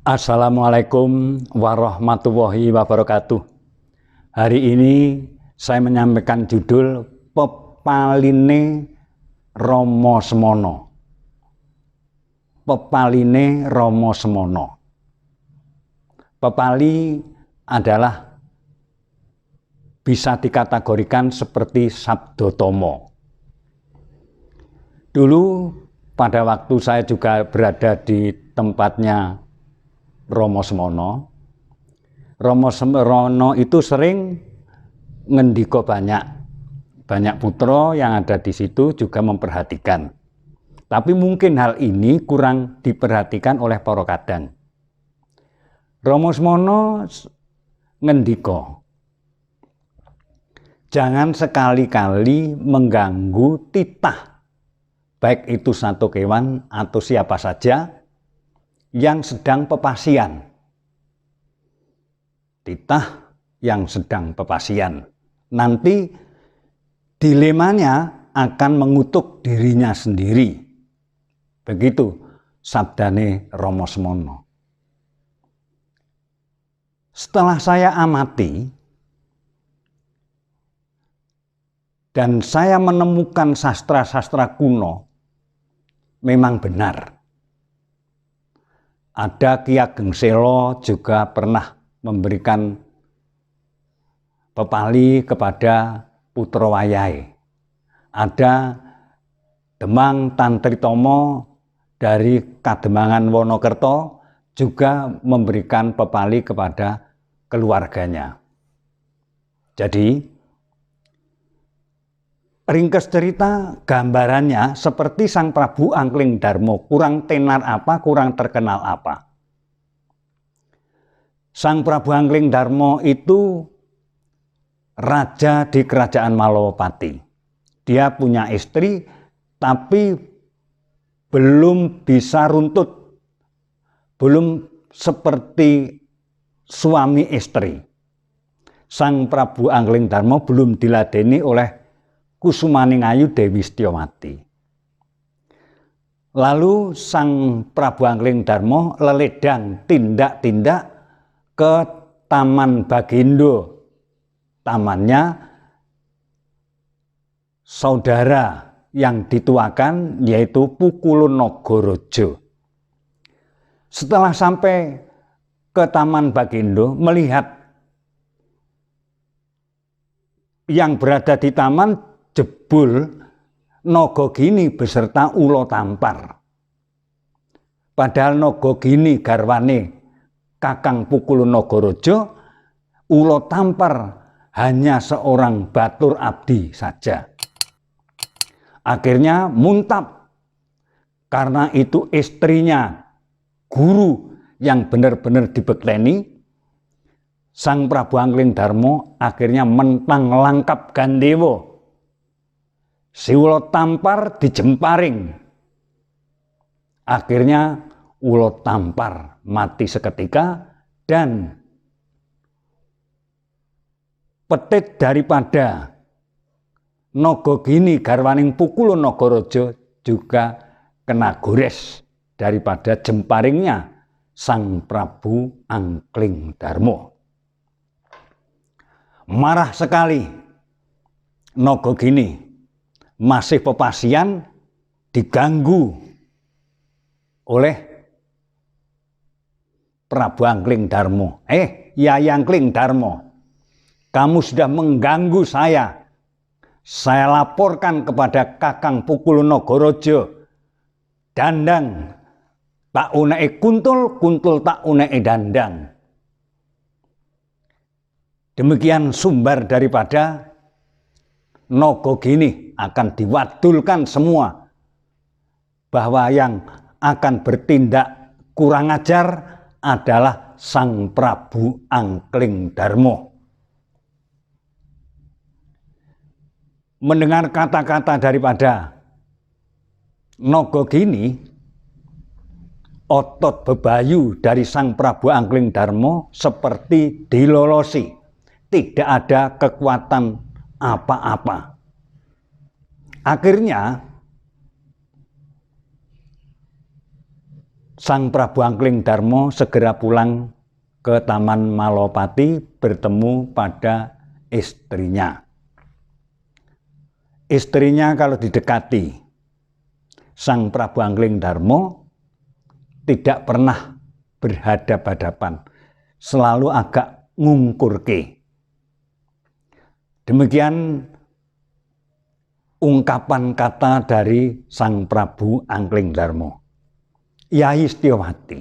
Assalamualaikum warahmatullahi wabarakatuh. Hari ini saya menyampaikan judul Pepaline Rama Semana. Pepaline Rama Semana. Pepali adalah bisa dikategorikan seperti Sabdatomo. Dulu pada waktu saya juga berada di tempatnya Rama Semana. Rama Semana itu sering ngendika banyak putra yang ada di situ juga memperhatikan. Tapi mungkin hal ini kurang diperhatikan oleh para kadang. Rama Semana ngendika, jangan sekali-kali mengganggu titah, baik itu satu kewan atau siapa saja yang sedang pepasian. Titah yang sedang pepasian. Nanti dilemanya akan mengutuk dirinya sendiri. Begitu sabdane Rama Semana. Setelah saya amati dan saya menemukan sastra-sastra kuno, memang benar. Ada Ki Ageng Sela juga pernah memberikan pepali kepada putra wayahe. Ada Demang Tantri Tomo dari Kademangan Wonokerto juga memberikan pepali kepada keluarganya. Jadi ringkes cerita gambarannya seperti Sang Prabu Angkling Darmo, kurang tenar apa, kurang terkenal apa. Sang Prabu Angkling Darmo itu raja di kerajaan Malawapati. Dia punya istri tapi belum bisa runtut, belum seperti suami istri. Sang Prabu Angkling Darmo belum diladeni oleh Kusumaning-ayu Dewi Setyawati. Lalu Sang Prabu Angkling Darmo leledang tindak-tindak ke Taman Bagindo, tamannya saudara yang dituakan yaitu Pukulun Nagaraja. Setelah sampai ke Taman Bagindo, melihat yang berada di taman jebul Nagagini beserta Ula Tampar. Padahal Nagagini garwane Kakang Pukulun Nagaraja, Ula Tampar hanya seorang batur abdi saja. Akhirnya muntap karena itu istrinya guru yang benar-benar dibekleni. Sang Prabu Angkling Darmo akhirnya mentang langkap gandewa. Si Ula Tampar dijemparing. Akhirnya Ula Tampar mati seketika dan petit daripada Nagagini garwaning Pukulun Nagaraja juga kena gores daripada jemparingnya Sang Prabu Angkling Darmo. Marah sekali Nagagini, masih pepasian diganggu oleh Prabu Angkling Darmo. Yai Angkling Darmo, kamu sudah mengganggu saya. Saya laporkan kepada Kakang Pukulun Nagaraja. Dandang tak uneke kuntul, kuntul tak uneke dandang. Demikian sumber daripada Nagagini akan diwadulkan semua, bahwa yang akan bertindak kurang ajar adalah Sang Prabu Angkling Darmo. Mendengar kata-kata daripada Nagagini, otot bebayu dari Sang Prabu Angkling Darmo seperti dilolosi, tidak ada kekuatan apa-apa. Akhirnya Sang Prabu Angkling Darmo segera pulang ke Taman Malopati bertemu pada istrinya. Istrinya kalau didekati, Sang Prabu Angkling Darmo tidak pernah berhadap-hadapan, selalu agak ngungkurke. Demikian ungkapan kata dari Sang Prabu Angkling Darmo. Yai Setyowati,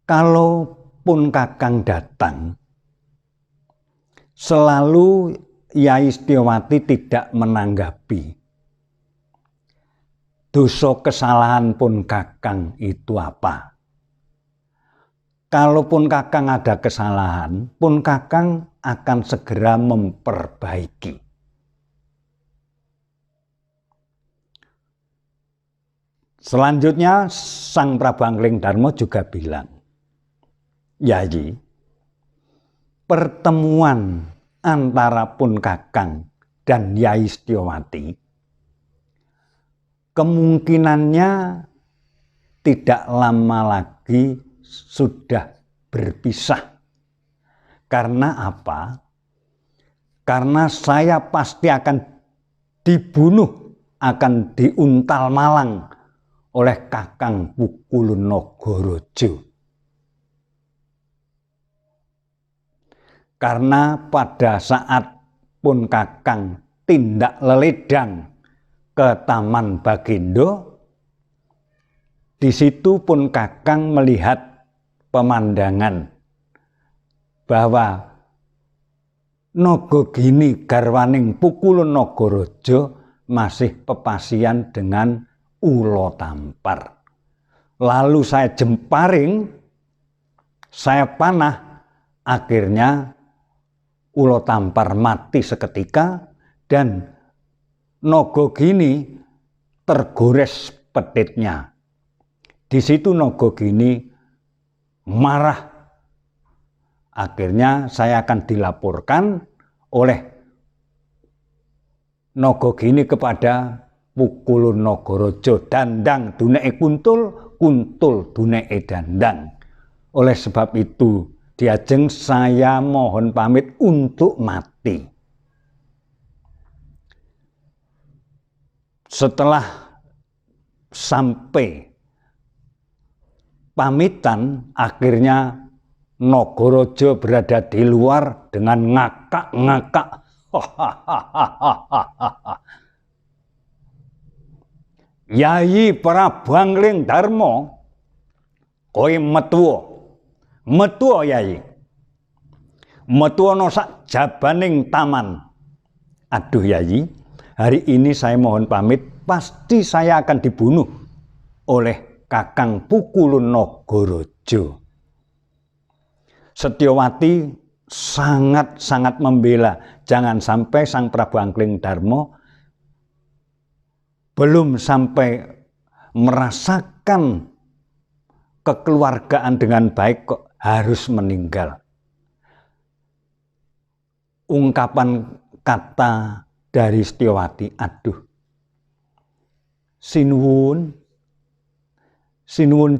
kalaupun Kakang datang, selalu Yai Setyowati tidak menanggapi. Dosa kesalahan pun Kakang itu apa? Kalaupun Kakang ada kesalahan, pun Kakang akan segera memperbaiki. Selanjutnya Sang Prabu Angkling Darmo juga bilang, Yai, pertemuan antara pun Kakang dan Yai Setyowati kemungkinannya tidak lama lagi sudah berpisah. Karena apa? Karena saya pasti akan dibunuh, akan diuntal malang oleh Kakang Pukulun Nagaraja. Karena pada saat pun Kakang tindak leledang ke Taman Bagindo, di situ pun Kakang melihat pemandangan bahwa Nagagini garwaning Pukulun Nagaraja masih pepasian dengan Ulo Tampar. Lalu saya jemparing, saya panah, akhirnya Ulo Tampar mati seketika dan Nagagini tergores petitnya. Di situ Nagagini marah. Akhirnya saya akan dilaporkan oleh Nagagini kepada Pukulun Nagaraja, dandang duneke kuntul, kuntul duneke dandang. Oleh sebab itu, diajeng saya mohon pamit untuk mati. Setelah sampai pamitan, akhirnya Nagaraja berada di luar dengan ngakak-ngakak. Yai Prabu Angkling Darmo, kowe metuwa Yai, metuwa sak jabaning taman. Aduh Yai, hari ini saya mohon pamit, pasti saya akan dibunuh oleh Kakang Pukulun Nagaraja. Setyowati sangat-sangat membela, jangan sampai Sang Prabu Angkling Darmo belum sampai merasakan kekeluargaan dengan baik kok harus meninggal. Ungkapan kata dari Setyowati, aduh, sinuwun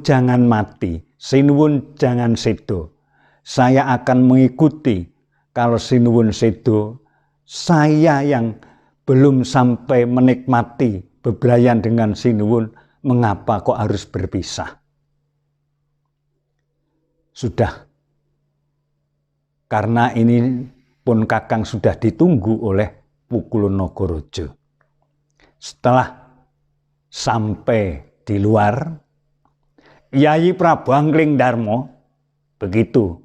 jangan mati, sinuwun jangan sedo. Saya akan mengikuti. Kalau sinuwun sedo, saya yang belum sampai menikmati bebrayan dengan sinuwun, mengapa kok harus berpisah? Sudah, karena ini pun Kakang sudah ditunggu oleh Pukulun Nagaraja. Setelah sampai di luar, Yai Prabu Angkling Darmo, begitu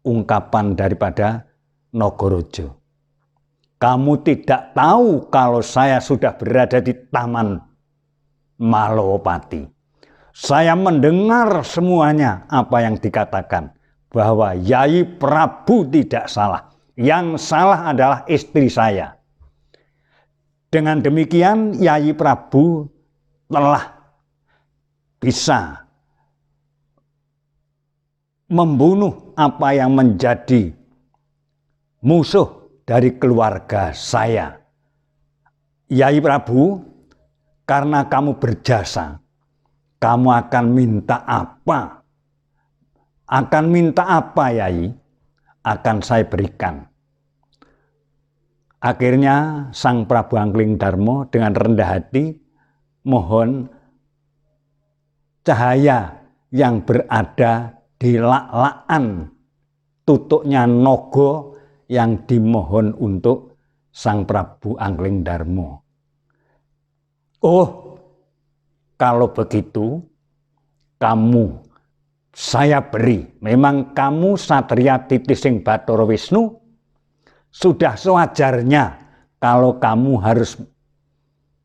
ungkapan daripada Nagaraja. Kamu tidak tahu kalau saya sudah berada di Taman Malopati. Saya mendengar semuanya apa yang dikatakan, bahwa Yai Prabu tidak salah. Yang salah adalah istri saya. Dengan demikian Yai Prabu telah bisa membunuh apa yang menjadi musuh dari keluarga saya. Yai Prabu karena kamu berjasa, kamu akan minta apa? Akan minta apa, Yai? Akan saya berikan. Akhirnya Sang Prabu Angling Darmo dengan rendah hati mohon cahaya yang berada di lak-lakan tutuknya naga yang dimohon untuk Sang Prabu Angling Darmo. Oh, kalau begitu kamu saya beri. Memang kamu Satria Titising Bathara Wisnu, sudah sewajarnya kalau kamu harus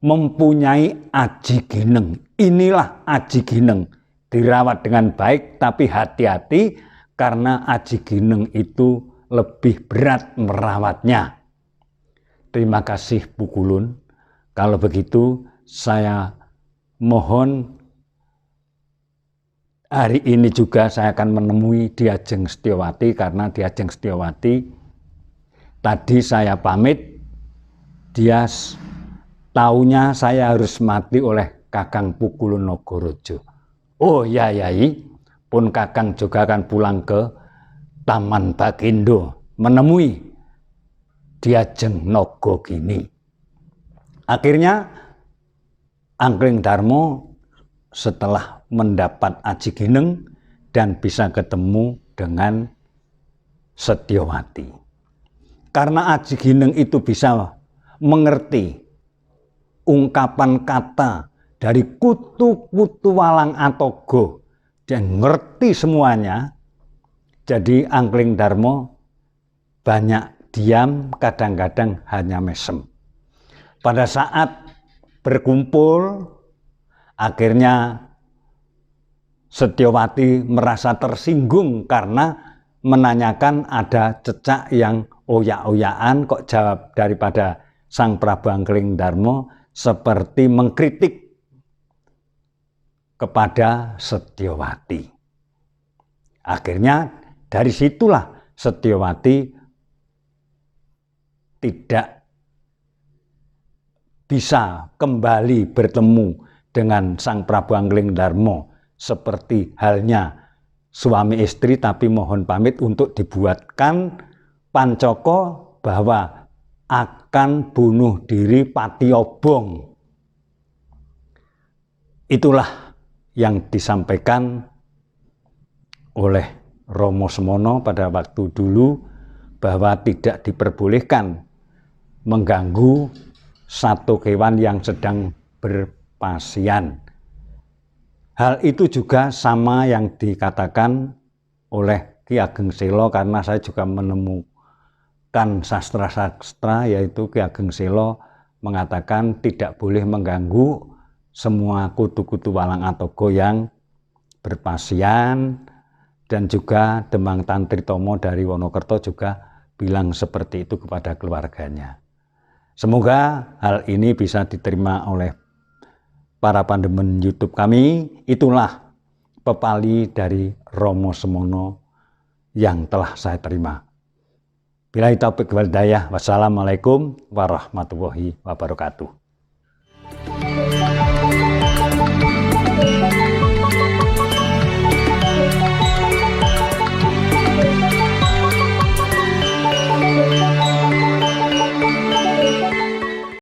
mempunyai aji gineng. Inilah aji gineng, dirawat dengan baik, tapi hati-hati karena aji gineng itu lebih berat merawatnya. Terima kasih Bu Kulun. Kalau begitu saya mohon hari ini juga saya akan menemui Ki Ageng Setyowati, karena Ki Ageng Setyowati tadi saya pamit, dia taunya saya harus mati oleh Kakang Pukulun Nagaraja. Oh ya Yai, pun Kakang juga akan pulang ke Taman Bagindo menemui Ki Ageng Nagagini. Akhirnya Angling Darmo setelah mendapat aji gineng dan bisa ketemu dengan Setyowati. Karena aji gineng itu bisa mengerti ungkapan kata dari kutu-kutu Walang Atogo dan ngerti semuanya, jadi Angling Darmo banyak diam, kadang-kadang hanya mesem. Pada saat berkumpul, akhirnya Setyowati merasa tersinggung karena menanyakan ada cecak yang oyak-oyakan, kok jawab daripada Sang Prabu Angling Darmo seperti mengkritik kepada Setyowati. Akhirnya dari situlah Setyowati tidak bisa kembali bertemu dengan Sang Prabu Angling Darmo seperti halnya suami istri, tapi mohon pamit untuk dibuatkan pancoko bahwa akan bunuh diri Pati Obong. Itulah yang disampaikan oleh Romo Semono pada waktu dulu, bahwa tidak diperbolehkan mengganggu satu kewan yang sedang berpasian. Hal itu juga sama yang dikatakan oleh Ki Ageng Selo, karena saya juga menemukan sastra-sastra, yaitu Ki Ageng Selo mengatakan tidak boleh mengganggu semua kutu-kutu Walang Atogo yang berpasian, dan juga Demang Tantri Tomo dari Wonokerto juga bilang seperti itu kepada keluarganya. Semoga hal ini bisa diterima oleh para pandemen YouTube kami. Itulah pepali dari Romo Semono yang telah saya terima. Billahi taufiq wal hidayah. Wassalamualaikum warahmatullahi wabarakatuh.